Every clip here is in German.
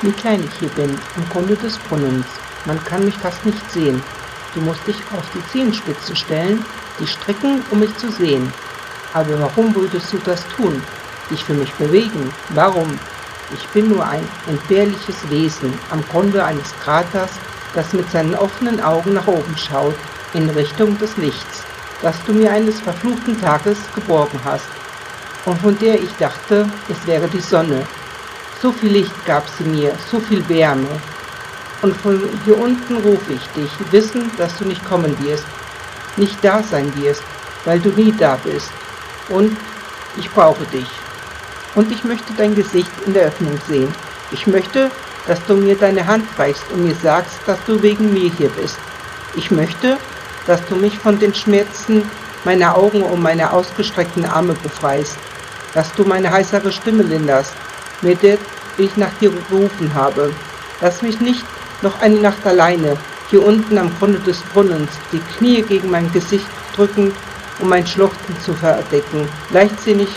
Wie klein ich hier bin, am Grunde des Brunnens. Man kann mich fast nicht sehen. Du musst dich auf die Zehenspitzen stellen, dich strecken, um mich zu sehen. Aber warum würdest du das tun? Dich für mich bewegen? Warum? Ich bin nur ein entbehrliches Wesen am Grunde eines Kraters, das mit seinen offenen Augen nach oben schaut, in Richtung des Lichts, das du mir eines verfluchten Tages geborgen hast und von der ich dachte, es wäre die Sonne. So viel Licht gab sie mir, so viel Wärme. Und von hier unten rufe ich dich, wissend, dass du nicht kommen wirst, nicht da sein wirst, weil du nie da bist. Und ich brauche dich. Und ich möchte dein Gesicht in der Öffnung sehen. Ich möchte, dass du mir deine Hand reichst und mir sagst, dass du wegen mir hier bist. Ich möchte, dass du mich von den Schmerzen meiner Augen und meiner ausgestreckten Arme befreist, dass du meine heisere Stimme linderst, mit der ich nach dir gerufen habe. Lass mich nicht noch eine Nacht alleine, hier unten am Grunde des Brunnens, die Knie gegen mein Gesicht drückend, um mein Schluchzen zu verdecken, leichtsinnig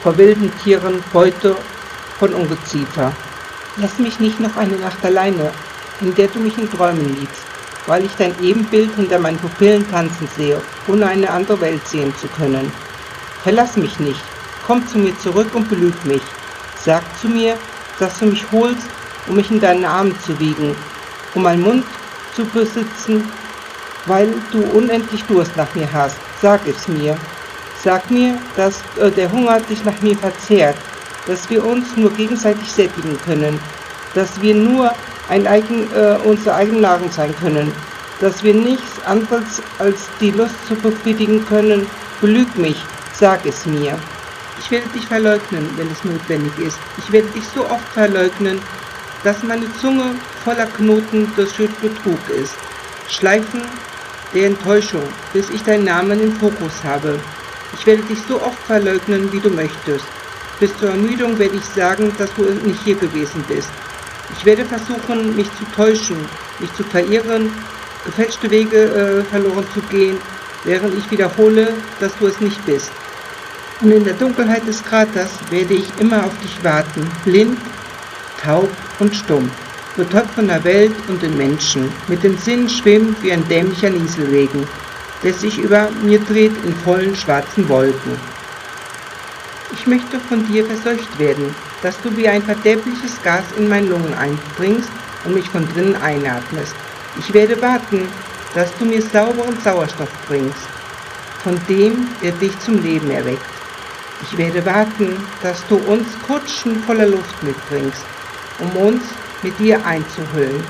vor wilden Tieren, Beute von Ungeziefer. Lass mich nicht noch eine Nacht alleine, in der du mich in Träumen liegst, weil ich dein Ebenbild hinter meinen Pupillen tanzen sehe, ohne eine andere Welt sehen zu können. Verlass mich nicht, komm zu mir zurück und belüg mich. Sag zu mir, dass du mich holst, um mich in deinen Armen zu wiegen, um meinen Mund zu besitzen, weil du unendlich Durst nach mir hast. Sag es mir. Sag mir, dass der Hunger dich nach mir verzehrt, dass wir uns nur gegenseitig sättigen können, dass wir nur unsere eigenen Nahrung sein können, dass wir nichts anderes als die Lust zu befriedigen können. Belüg mich, sag es mir. Ich werde dich verleugnen, wenn es notwendig ist. Ich werde dich so oft verleugnen, dass meine Zunge voller Knoten des Betrug ist. Schleifen der Enttäuschung, bis ich deinen Namen im Fokus habe. Ich werde dich so oft verleugnen, wie du möchtest. Bis zur Ermüdung werde ich sagen, dass du nicht hier gewesen bist. Ich werde versuchen, mich zu täuschen, mich zu verirren, gefälschte Wege verloren zu gehen, während ich wiederhole, dass du es nicht bist. Und in der Dunkelheit des Kraters werde ich immer auf dich warten, blind, taub und stumm, betäubt von der Welt und den Menschen, mit dem Sinn schwimmend wie ein dämlicher Nieselregen, der sich über mir dreht in vollen schwarzen Wolken. Ich möchte von dir verseucht werden, dass du wie ein verderbliches Gas in meine Lungen eindringst und mich von drinnen einatmest. Ich werde warten, dass du mir sauberen Sauerstoff bringst, von dem, der dich zum Leben erweckt. Ich werde warten, dass du uns Kutschen voller Luft mitbringst, um uns mit dir einzuhüllen.